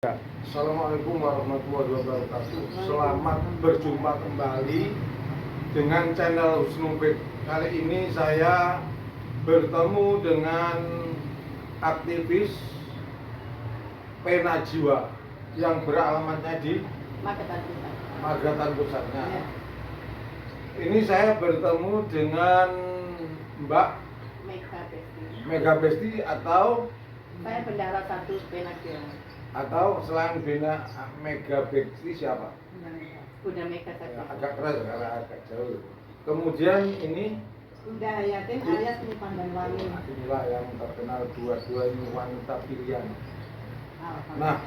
Ya, Assalamualaikum warahmatullahi wabarakatuh. Selamat berjumpa kembali dengan channel Husnufik. Kali ini saya bertemu dengan aktivis Pena Jiwa yang beralamatnya di Magetan Pusatnya. Ya. Ini saya bertemu dengan Mbak Mega Besti atau Saya bendara satu Pena Jiwa. selain Bina Mega Besti siapa? Bunda Mega saja. Agak keras karena agak jauh. Kemudian ini Bunda Hayatin alias Sri Pandanwangi. inilah yang terkenal dua-dua ini wanita pilihan. Nah,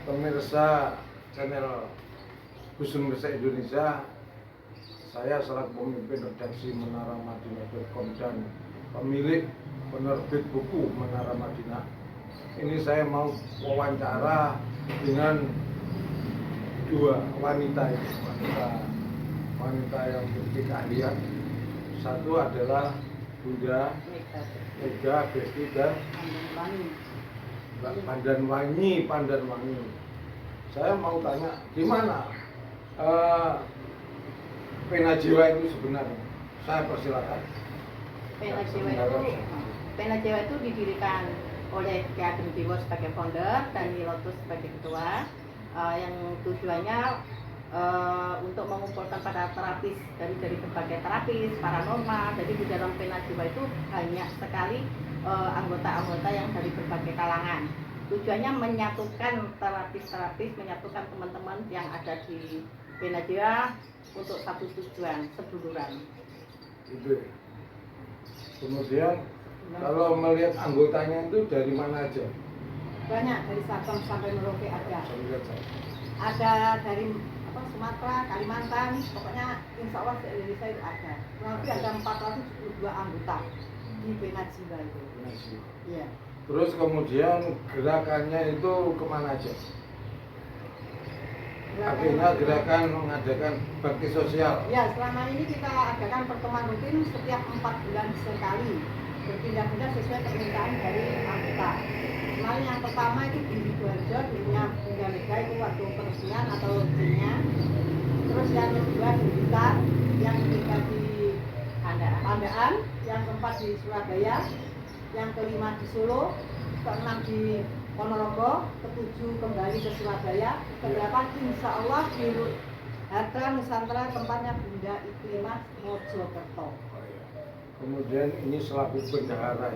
pemirsa channel Husnufik Indonesia, saya selaku pemimpin redaksi menaramadinah.com dan pemilik penerbit buku Menara Madinah. Ini saya mau wawancara dengan dua wanita ini, wanita yang memiliki keahlian. Satu adalah Bunda Mega Besti dan Pandanwangi. Saya mau tanya, gimana Pena Jiwa itu sebenarnya? Saya persilakan. Pena Jiwa itu didirikan oleh Ki Ageng Jiwo sebagai founder dan Nilotus sebagai ketua, yang tujuannya untuk mengumpulkan para terapis dari berbagai terapis paranormal. Jadi di dalam Pena Jiwa itu banyak sekali anggota-anggota yang dari berbagai kalangan. Tujuannya menyatukan terapis, menyatukan teman-teman yang ada di Pena Jiwa untuk satu tujuan, seduluran. Itu. Kemudian kalau melihat anggotanya itu dari mana aja? Banyak, dari Sabang sampai Merauke ada. Ada dari Sumatera, Kalimantan, pokoknya insya Allah di Indonesia itu ada. Nanti ada 472 anggota di Pena Jiwa itu. Iya. Terus kemudian gerakannya itu kemana aja? Artinya gerakan mengadakan bakti sosial. Ya, selama ini kita adakan pertemuan rutin setiap 4 bulan sekali, berpindah-pindah sesuai permintaan dari anggota. Kemarin yang pertama itu di Sidoarjo, dulunya Bunda Mega itu waktu peresmian atau rutinnya. Terus yang kedua di Blitar, yang ketiga di Pandaan, yang keempat di Surabaya, yang kelima di Solo, keenam di Ponorogo, ketujuh kembali ke Surabaya, kedelapan insya Allah di Harta Nusantara, tempatnya Bunda Iklimah Mojokerto. Kemudian ini selaku bendahara,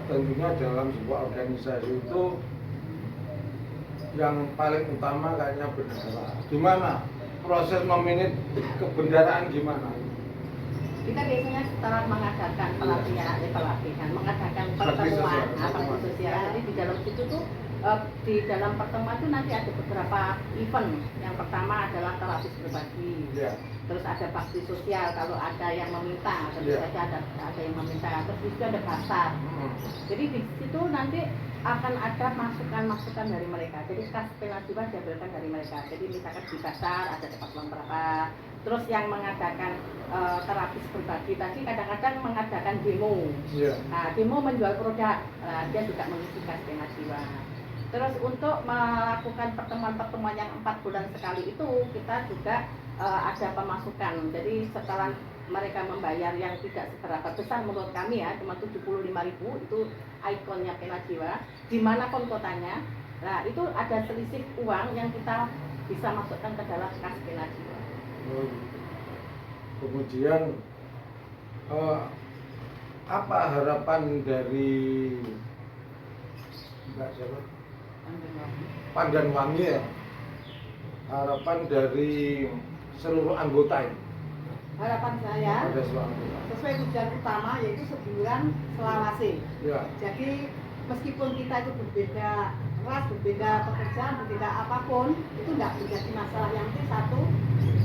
tentunya dalam sebuah organisasi itu yang paling utama kayaknya bendahara. Gimana proses memilih kebendaraan gimana? Kita biasanya setelah mengadakan pelatihan, mengadakan pertemuan bakti sosial. Jadi di dalam situ tuh di dalam pertemuan itu nanti ada beberapa event. Yang pertama adalah terapis berbagi. Terus ada bakti sosial kalau ada yang meminta, tentu saja ada yang meminta. Terus juga ada pasar. Jadi di situ nanti akan ada masukan dari mereka. Jadi kas Pena Jiwa diambilkan dari mereka. Jadi misalkan di pasar ada dapat uang berapa. Terus yang mengadakan terapis berbagi tadi kadang-kadang mengadakan demo. Nah, demo menjual produk, dia juga mengisi kas Pena Jiwa. Terus untuk melakukan pertemuan-pertemuan yang 4 bulan sekali itu kita juga ada pemasukan. Jadi setelah mereka membayar yang tidak seberapa besar menurut kami ya, cuma 75.000 itu ikonnya Pena Jiwa, dimanapun kotanya. Nah itu ada selisih uang yang kita bisa masukkan ke dalam kas Pena Jiwa. Kemudian apa harapan dari Mbak siapa? Pandanwangi ya? Harapan dari seluruh anggota ini? Harapan saya sesuai tujuan utama yaitu seduluran selawase. Jadi meskipun kita itu berbeda ras, berbeda pekerjaan, berbeda apapun, itu tidak menjadi masalah. Yang penting satu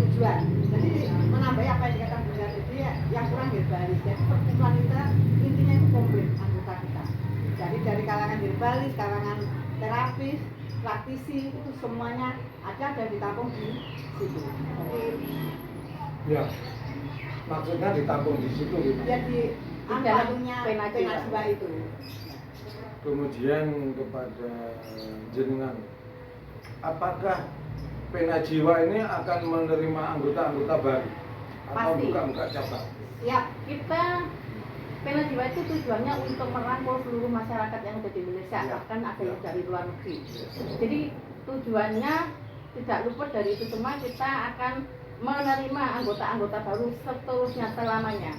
tujuan. Jadi menambah apa yang dikatakan Bunda tadi, yang kurang herbalis. Jadi perkumpulan kita intinya itu komplit anggota kita. Jadi dari kalangan herbalis, kalangan terapis, praktisi itu semuanya ada dan ditampung di situ. Ya, maksudnya ditampung di situ gitu. Ya di dalamnya Pena Jiwa itu. Kemudian kepada jenengan apakah Pena Jiwa ini akan menerima anggota-anggota baru atau Pasti. buka cabang? Ya, kita Pena Jiwa itu tujuannya untuk merangkul seluruh masyarakat yang ada di Indonesia, Ya. bahkan ada yang dari luar negeri. Ya. Jadi tujuannya tidak luput dari itu semua, kita akan menerima anggota-anggota baru seterusnya selamanya.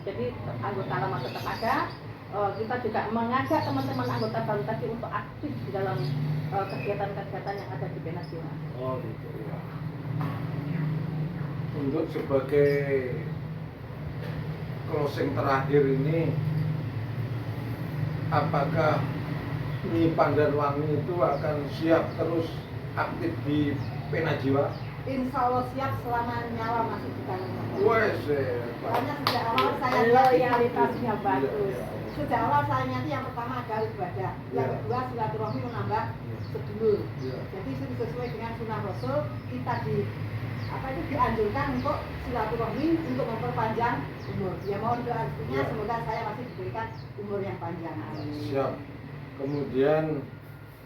Jadi anggota lama tetap ada, kita juga mengajak teman-teman anggota baru tadi untuk aktif di dalam kegiatan-kegiatan yang ada di Pena Jiwa. Oh gitu ya. Untuk sebagai closing terakhir ini, apakah Nyi Pandanwangi itu akan siap terus aktif di Pena Jiwa? Insya Allah siap selama nyawa masih di dalam. Wes, Karena sejak awal saya Loyalitasnya bagus. Sejak awal saya niati yang pertama adalah ibadah, yang Ya. kedua silaturahmi menambah sedulur. Ya. Jadi sesuai dengan sunnah Rasul kita dianjurkan untuk silaturahmi untuk memperpanjang umur. Ya mohon doa restunya Ya. semoga saya masih diberikan umur yang panjang. Siap. Kemudian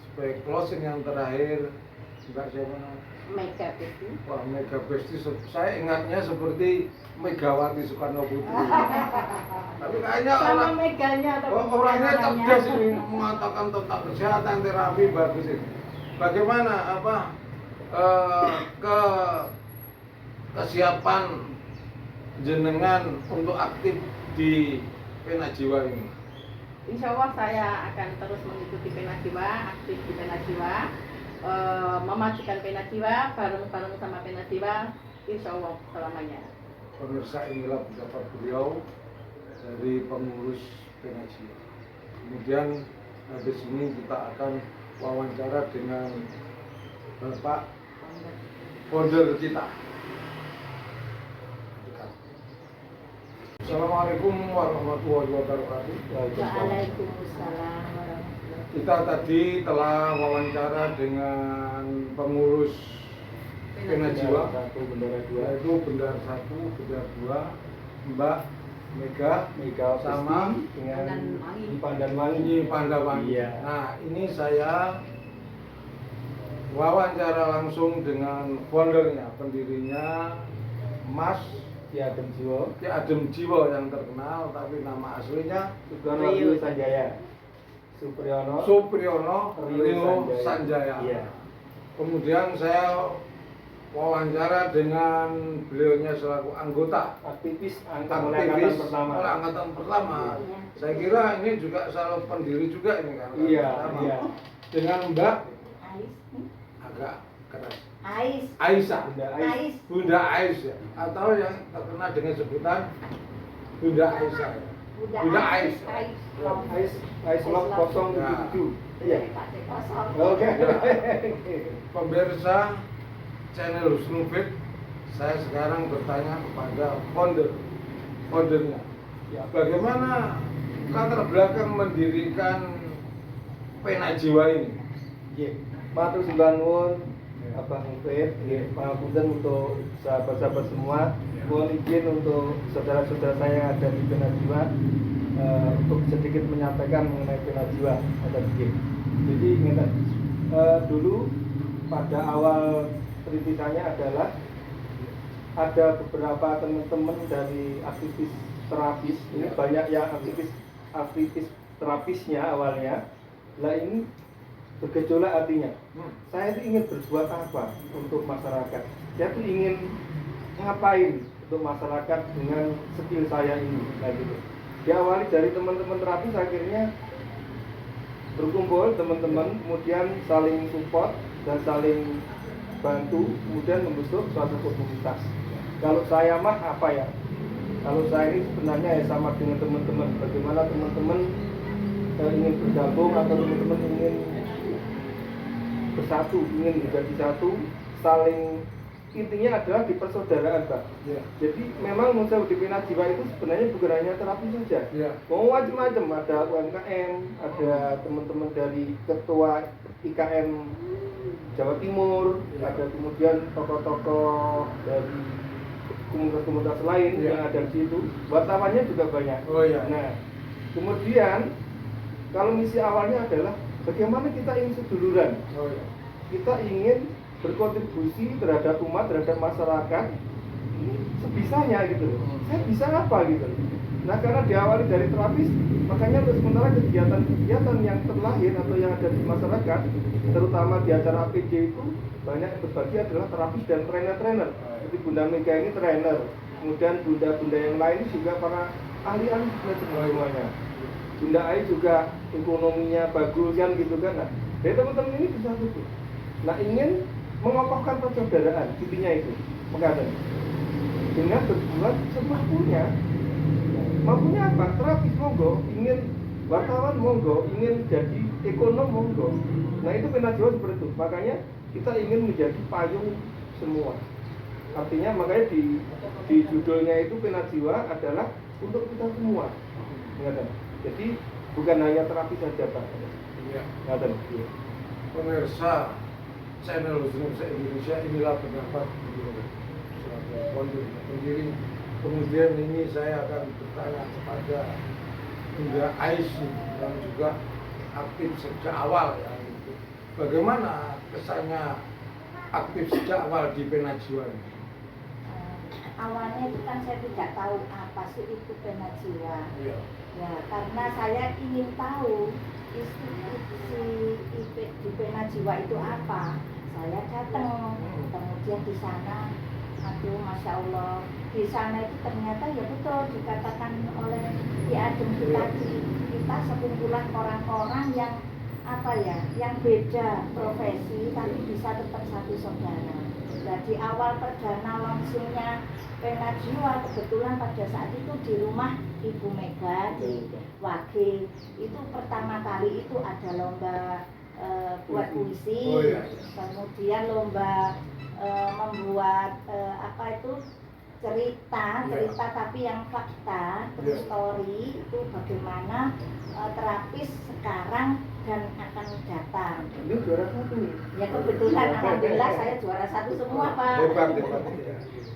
sebagai closing yang terakhir, Mbak siapa namanya? Mega itu. Wah, Mega Besti, saya ingatnya seperti Megawati Soekarno Putri. Tapi kayaknya Sama Meganya atau orangnya namanya. cerdas ini, mengatakan tentang kesehatan, terapi bagus ini. Bagaimana kesiapan jenengan untuk aktif di Pena Jiwa ini? Insya Allah saya akan terus mengikuti Pena Jiwa, aktif di Pena Jiwa, memajukan Pena Jiwa, bareng-bareng sama Pena Jiwa, insya Allah selamanya. Pemirsa, inilah pendapat beliau dari pengurus Pena Jiwa. Kemudian habis ini kita akan wawancara dengan Bapak founder kita. Assalamualaikum warahmatullahi wabarakatuh. Waalaikumsalam warahmatullahi. Kita tadi telah wawancara dengan pengurus Pena Jiwa, Bendara 2, yaitu Bendara 1, Bendara 2, Mbak Mega sama dengan Pandanwangi. di Pandanwangi. Nyi Pandanwangi. Iya. Nah, ini saya wawancara langsung dengan foundernya, pendirinya Mas Ki Ageng Jiwo, Ki Ageng Jiwo yang terkenal, tapi nama aslinya Supriyono Rio Sanjaya. Supriyono Rio Sanjaya. Iya. Kemudian saya wawancara dengan beliaunya selaku anggota Aktivis angkatan pertama. oleh angkatan pertama. Iya. Saya kira ini juga salah pendiri juga ini kan. Iya, Pertama. iya. Dengan Mbak Ais. agak keras. Ais. Aisyah. Bunda Ais. Ais. Bunda Aisyah atau yang terkenal dengan sebutan Bunda Aisyah. Bunda Ais. Ais Lok 077. Iya. Kosong. Oke. Pemirsa channel Husnufit, saya sekarang bertanya kepada foundernya. Ya. Bagaimana latar belakang mendirikan Pena Jiwa ini? Iya. Matur sembah nuwun Abang Mufid, pangapunten untuk sahabat-sahabat semua. Mohon izin untuk saudara-saudara saya yang ada di Pena Jiwa untuk sedikit menyampaikan mengenai Pena Jiwa atau BIM. Jadi ingat dulu pada awal perintisannya adalah ada beberapa teman-teman dari aktivis terapis. Ini Ya. banyak yang aktivis terapisnya awalnya. Lah ini bergejolak artinya. Saya itu ingin berbuat apa untuk masyarakat. Saya itu ingin ngapain untuk masyarakat dengan skill saya ini, kayak gitu. Diawali dari teman-teman terapis, akhirnya berkumpul teman-teman, kemudian saling support dan saling bantu, kemudian membentuk suatu komunitas. Kalau saya mah apa ya? Kalau saya ini sebenarnya ya sama dengan teman-teman. Bagaimana teman-teman ingin bergabung atau teman-teman ingin bersatu, ingin menjadi satu, saling, intinya adalah di persaudaraan, Pak. Ya. Jadi memang Museum di Pena Jiwa itu sebenarnya bukan hanya terapi saja. Ya. Mau macam-macam, ada UMKM, ada teman-teman dari ketua IKM Jawa Timur, Ya. ada kemudian tokoh-tokoh dari komunitas-komunitas lain Ya. yang ada di situ. Wartawannya juga banyak. Oh iya. Nah, kemudian kalau misi awalnya adalah bagaimana kita ingin seduluran. Oh iya. kita ingin berkontribusi terhadap umat, terhadap masyarakat sebisanya gitu loh. Saya bisa apa gitu loh. Nah karena diawali dari terapis, makanya untuk sementara kegiatan-kegiatan yang terlahir atau yang ada di masyarakat, terutama di acara APJ itu banyak yang berbagi adalah terapis dan trainer-trainer. Jadi Bunda Mega ini trainer, kemudian bunda-bunda yang lain juga para ahli-ahli semuanya. Bunda Ai juga ekonominya bagus kan gitu kan. Nah, dari teman-teman ini bisa gitu. Nah ingin mengokohkan persaudaraan, intinya itu, mengatakan dengan berbuat semampunya. Mampunya apa? Terapis monggo, ingin wartawan monggo, ingin jadi ekonom monggo. Nah itu Penajiwa seperti itu. Makanya kita ingin menjadi payung semua. Artinya makanya di judulnya itu Penajiwa adalah untuk kita semua. Jadi bukan hanya terapi saja Pak. Iya. Iya. Pemirsa channel Indonesia Indonesia, inilah pendapat pendiri. Kemudian ini saya akan bertanya kepada Bunda Aisy yang juga aktif sejak awal ya. Bagaimana kesannya aktif sejak awal di Penajiwa ini? Awalnya itu kan saya tidak tahu apa sih itu Penajiwa. Iya. Ya, karena saya ingin tahu institusi di Penajiwa itu apa. Saya datang, kemudian di sana, aduh, masya Allah, di sana itu ternyata ya betul dikatakan oleh Ki Ageng tadi, kita sekumpulan orang-orang yang apa ya, yang beda profesi tapi bisa tetap satu saudara. Jadi awal perdana langsungnya Penajiwa kebetulan pada saat itu di rumah Ibu Mega di Wage. Itu pertama kali itu ada lomba buat puisi, kemudian lomba membuat apa itu cerita tapi yang fakta, terus story itu bagaimana terapis sekarang dan akan datang. Ini juara satu. Ya kebetulan alhamdulillah saya juara satu semua Pak. Hebat.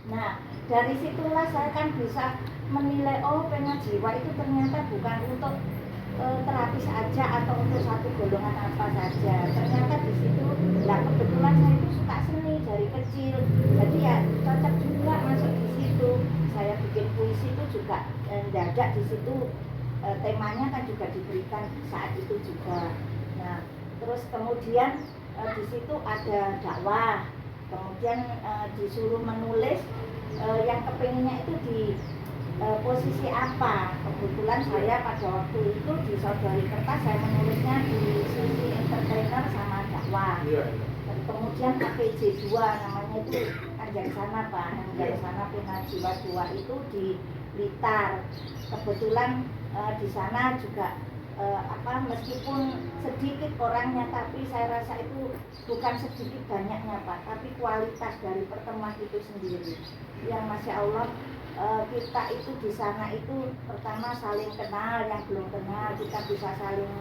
Nah dari situlah saya kan bisa menilai oh Penajiwa itu ternyata bukan untuk terapis aja atau untuk satu golongan apa saja. Ternyata di situ, nah kebetulan saya itu suka seni dari kecil, jadi ya cocok juga masuk di situ. Saya bikin puisi itu juga mendadak di situ, temanya kan juga diberikan saat itu juga. Nah terus kemudian di situ ada dakwah, kemudian disuruh menulis yang kepinginnya itu di posisi apa. Kebetulan saya pada waktu itu di Saudari Kertas saya menulisnya di sisi entertainer sama dakwah. Kemudian APJ 2 namanya itu Anjarsana Pak, Anjarsana Penajiwa 2 itu di Blitar. Kebetulan di sana juga meskipun sedikit orangnya tapi saya rasa itu bukan sedikit banyaknya Pak, tapi kualitas dari pertemuan itu sendiri yang masya Allah. Kita itu di sana itu pertama saling kenal, yang belum kenal kita bisa saling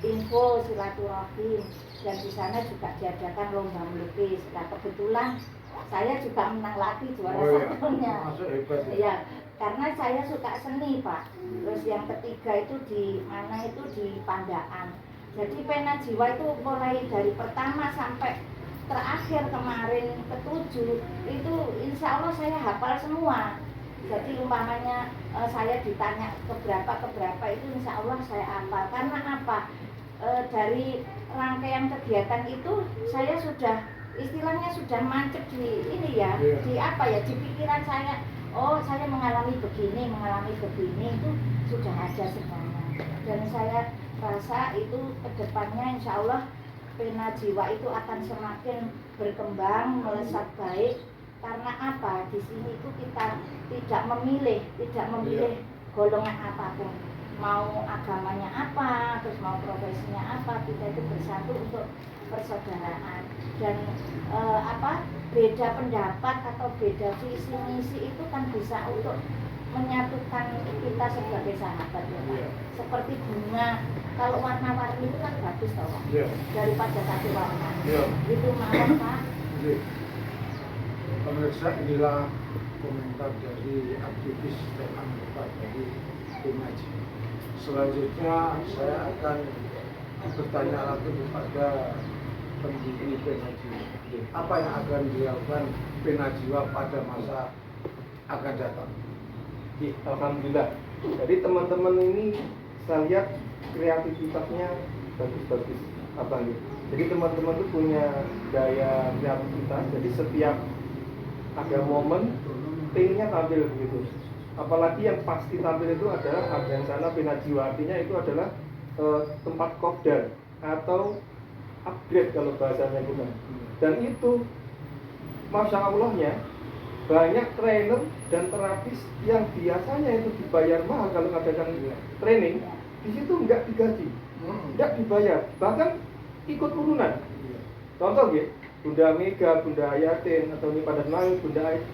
info, silaturahim, dan di sana juga diadakan lomba melukis. Nah kebetulan saya juga menang lagi juara satunya. Ya, karena saya suka seni Pak. Terus yang ketiga itu di mana itu di Pandaan. Jadi Penajiwa itu mulai dari pertama sampai terakhir kemarin ke-7 itu insya Allah saya hafal semua. Jadi umpamanya saya ditanya keberapa itu insya Allah saya hafal. Karena apa? Dari rangkaian kegiatan itu saya sudah istilahnya sudah mancep di ini ya, di apa ya, di pikiran saya. Oh saya mengalami begini itu sudah ada semuanya. Dan saya rasa itu kedepannya insya Allah Penajiwa itu akan semakin berkembang, melesat baik. Karena apa? Di sini itu kita tidak memilih golongan apapun, mau agamanya apa, terus mau profesinya apa, kita itu bersatu untuk persaudaraan. Dan beda pendapat atau beda visi misi itu kan bisa untuk menyatukan kita sebagai sahabat ya Pak. Seperti bunga, kalau warna-warni itu kan bagus toh Pak, daripada satu warna. Itu mawar Pak. Pemirsa, inilah komentar dari aktivis dan anggota dari Penajiwa. Selanjutnya saya akan bertanya lagi kepada pendiri Pena Jiwa. Apa yang akan dilakukan Pena Jiwa pada masa akan datang? Ya, alhamdulillah. Jadi teman-teman ini saya lihat kreativitasnya bagus-bagus apa nih. Jadi teman-teman itu punya daya kreativitas. Jadi setiap ada momen timnya tampil begitu. Apalagi yang pasti tampil itu adalah yang sana Pena Jiwa, artinya itu adalah tempat kopdar atau upgrade kalau bahasanya kita. Dan itu masya Allahnya banyak trainer dan terapis yang biasanya itu dibayar mahal kalau ngadakan training, di situ nggak digaji, nggak dibayar, bahkan ikut urunan. Contoh ya, Bunda Mega, Bunda Ayatin, atau ini pada Nangis, Bunda Ait,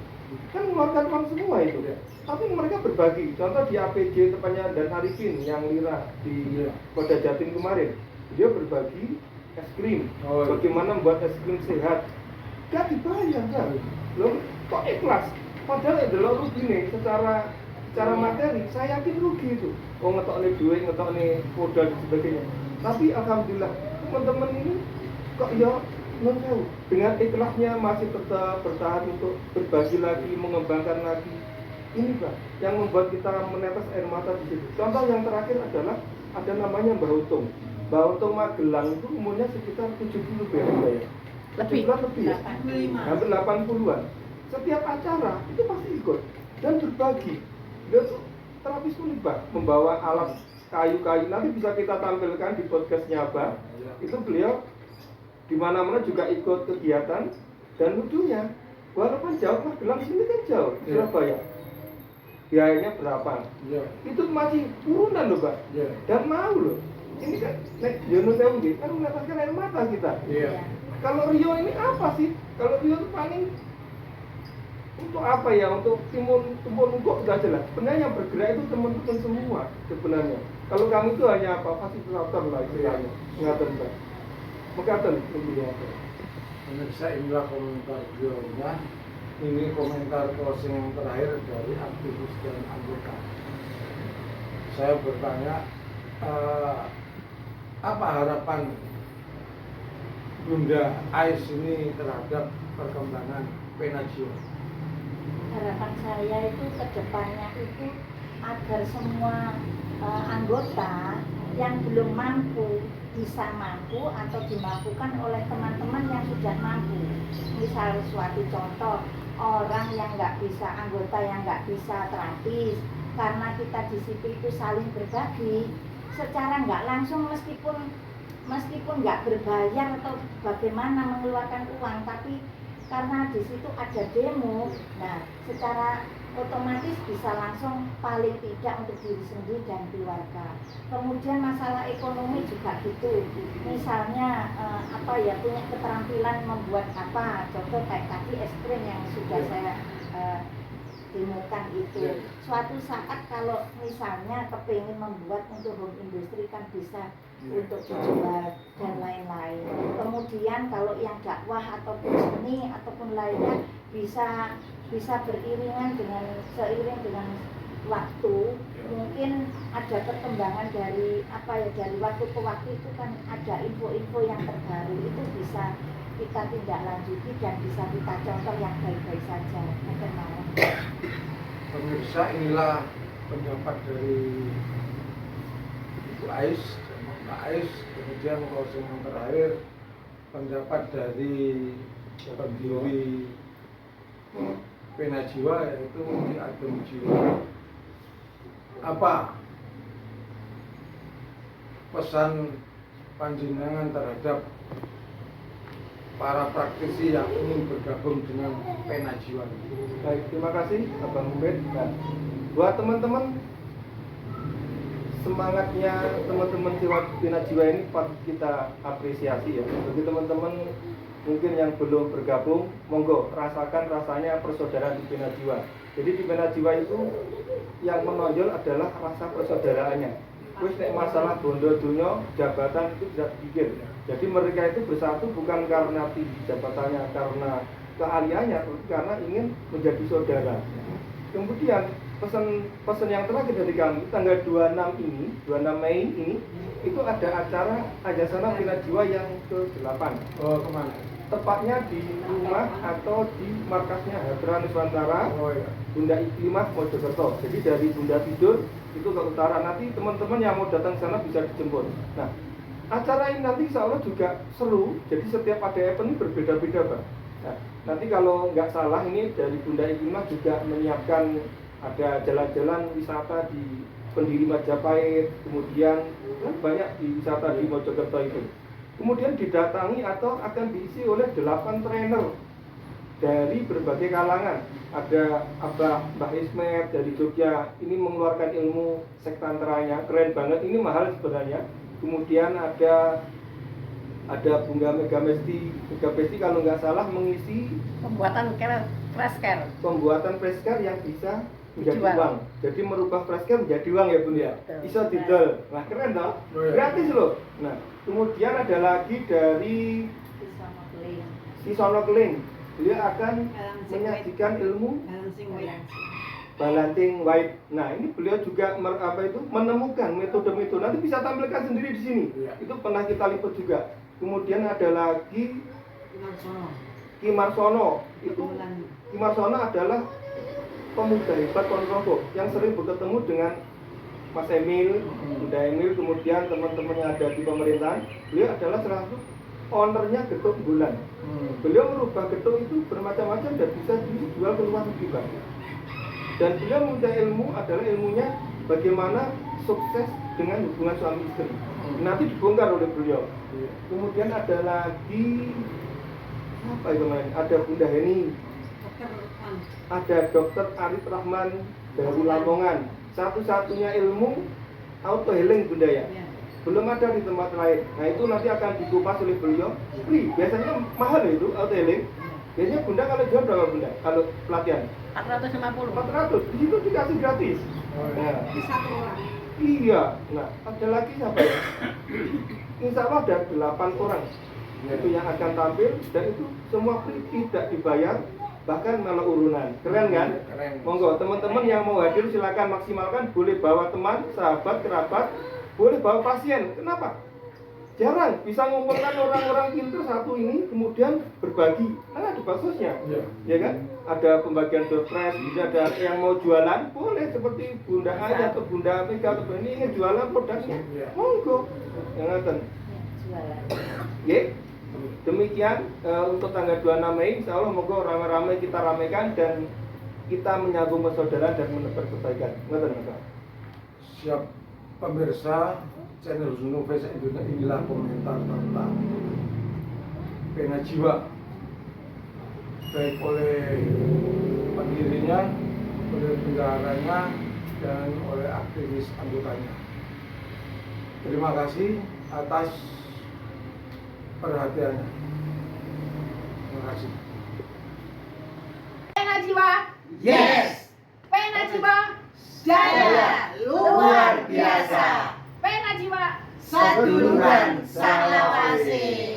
kan mengeluarkan uang semua itu. Tapi mereka berbagi. Contoh di APJ tepatnya Dan Arifin yang Lira di Polda Jatim kemarin, dia berbagi es krim. Bagaimana membuat es krim sehat? Gak dibayar kan? Loh, kok ikhlas? Padahal adalah rugi nih secara materi. Saya yakin rugi itu. Oh ngetok nih duit, ngetok nih modal dan sebagainya. Tapi alhamdulillah teman-teman ini kok ya non tahu dengan ikhlasnya masih tetap bertahan untuk berbagi lagi, mengembangkan lagi. Ini Pak yang membuat kita menetes air mata di situ. Contoh yang terakhir adalah ada namanya Mbah Untung. Mbah Untung Magelang itu umurnya sekitar 70 ya. Lebih. Lebih ya? Hampir 80-an. Setiap acara itu pasti ikut dan berbagi. Dia tuh terapis unik Pak, membawa alat kayu-kayu. Nanti bisa kita tampilkan di podcastnya Pak. Itu beliau di mana-mana juga ikut kegiatan. Dan lucunya, walaupun jauh Magelang sini kan jauh, Surabaya. Biayanya berapa? Itu masih urunan loh Pak. Dan mau loh. Ini kan nek Yono Sewu kan meneteskan air mata kita. Kalau Rio ini apa sih? Kalau Rio itu paling untuk apa ya? Untuk timun kok sudah jelas. Sebenarnya yang bergerak itu teman-teman semua sebenarnya. Kalau kami itu hanya apa? Fasilitator lah istilahnya. Ngaten Pak. Mekaten intinya. Pemirsa inilah komentar beliaunya. Ini komentar closing yang terakhir dari aktivis dan anggota. Saya bertanya, apa harapan Bunda Ais ini terhadap perkembangan Pena Jiwa? Harapan saya itu ke depannya itu agar semua anggota yang belum mampu bisa mampu atau dimampukan oleh teman-teman yang sudah mampu. Misal suatu contoh, orang yang nggak bisa, anggota yang nggak bisa terapis, karena kita di situ itu saling berbagi secara nggak langsung, meskipun nggak berbayar atau bagaimana mengeluarkan uang, tapi karena di situ ada demo, nah secara otomatis bisa langsung paling tidak untuk diri sendiri dan keluarga. Kemudian masalah ekonomi juga gitu, misalnya punya keterampilan membuat apa, contoh kayak tadi es krim yang sudah saya demokan itu. Suatu saat kalau misalnya kepingin membuat untuk home industry kan bisa untuk dijual dan lain-lain. Kemudian kalau yang dakwah ataupun seni ataupun lainnya bisa beriringan seiring dengan waktu. Mungkin ada perkembangan dari dari waktu ke waktu itu kan ada info-info yang terbaru, itu bisa kita tindak lanjuti dan bisa kita contoh yang baik-baik saja. Pemirsa, inilah pendapat dari Ibu Ais, Mbak Ais. Kemudian closing yang terakhir pendapat dari pendiri Pena Jiwa, yaitu Ki Ageng Jiwa. Apa pesan panjenengan terhadap para praktisi yang ingin bergabung dengan Pena Jiwa? Baik, terima kasih Abang Ubed. Nah, buat teman-teman, semangatnya teman-teman Pena Jiwa ini patut kita apresiasi ya. Bagi teman-teman mungkin yang belum bergabung, monggo rasakan rasanya persaudaraan di Pena Jiwa. Jadi di Pena Jiwa itu yang menonjol adalah rasa persaudaraannya. Wis nek masalah bondo dunyo jabatan itu tidak dipikir. Jadi mereka itu bersatu bukan karena tinggi jabatannya, karena keahliannya, tapi karena ingin menjadi saudara. Kemudian pesan yang terakhir dari kami tanggal 26 Mei ini itu ada acara Ayasana Bina Jiwa yang ke-8. Oh, kemana? Tepatnya di rumah atau di markasnya Hadra Nusantara Oh iya. Bunda Iklimah Mojokerto. Jadi dari Bunda Tidur itu ke utara. Nanti teman-teman yang mau datang sana bisa dijemput. Nah, acara ini nanti insya Allah juga seru. Jadi setiap ada event ini berbeda-beda, Pak. Nah, nanti kalau nggak salah ini dari Bunda Iklimah juga menyiapkan ada jalan-jalan wisata di Pendiri Majapahit, kemudian banyak di wisata di Mojokerto itu. Kemudian didatangi atau akan diisi oleh 8 trainer dari berbagai kalangan. Ada Mbah Ismet dari Jogja, ini mengeluarkan ilmu sektanteranya, keren banget, ini mahal sebenarnya. Kemudian ada Bunga Mega Mesti kalau nggak salah mengisi Pembuatan crash-care. pembuatan preskar yang bisa menjadi Dijual. uang. Jadi merubah preskar menjadi uang ya Bun ya. Betul. Bisa didol. Nah keren toh? Oh, iya. Gratis loh. Nah kemudian ada lagi dari Sisono Keling. Dia akan menyajikan ilmu Balanting White. Nah ini beliau juga menemukan metode-metode. Nanti bisa tampilkan sendiri di sini. Iya. Itu pernah kita liput juga. Kemudian ada lagi Ki Marsono. Ki Marsono adalah pemuda hebat Ponorogo yang sering bertemu dengan Mas Emil, Bunda Emil, kemudian teman-teman yang ada di pemerintahan. Beliau adalah salah satu ownernya Getuk Bulan. Beliau merubah getuk itu bermacam-macam dan bisa dijual ke luar negeri, Pak. Dan beliau minta ilmu adalah ilmunya bagaimana sukses dengan hubungan suami istri. Nanti dibongkar oleh beliau. Kemudian ada lagi apa itu namanya? Ada Bunda Heni, ada Dr. Arif Rahman dari Lamongan. Satu-satunya ilmu auto healing Bunda ya. Belum ada di tempat lain. Nah itu nanti akan dikupas oleh beliau. Free. Biasanya mahal itu auto healing. Biasanya Bunda kalau jual berapa Bunda? Kalau pelatihan? 450. 400. Di situ dikasih gratis. Nah, iya. Nah ada lagi siapa ya? Insya Allah ada 8 orang. Itu yang akan tampil dan itu semua free, tidak dibayar, bahkan malah urunan. Keren kan? Keren. Monggo teman-teman yang mau hadir silakan maksimalkan, boleh bawa teman, sahabat, kerabat, boleh bawa pasien. Kenapa? Jarang bisa ngumpulkan orang-orang pintar satu ini kemudian berbagi. Karena ada bansosnya. Iya. Ya kan? Ada pembagian surprise, bisa ada yang mau jualan, boleh seperti Bunda Aya atau Bunda Mega atau ini ingin jualan produknya. Iya. Monggo. Yang ngaten. Jualan. Oke. Demikian untuk tanggal 26 Mei, insya Allah moga ramai-ramai kita ramaikan dan kita menyambung persaudaraan dan menebar kebaikan. Ngerti? Siap pemirsa channel Zuno Face Indonesia, inilah komentar tentang pena jiwa baik oleh pendirinya, oleh bendaharanya dan oleh aktivis anggotanya. Terima kasih atas perhatiannya. Terima kasih. Pena jiwa. Yes, Pena jiwa. daya luar biasa. Pena jiwa. Seduluran Salawase.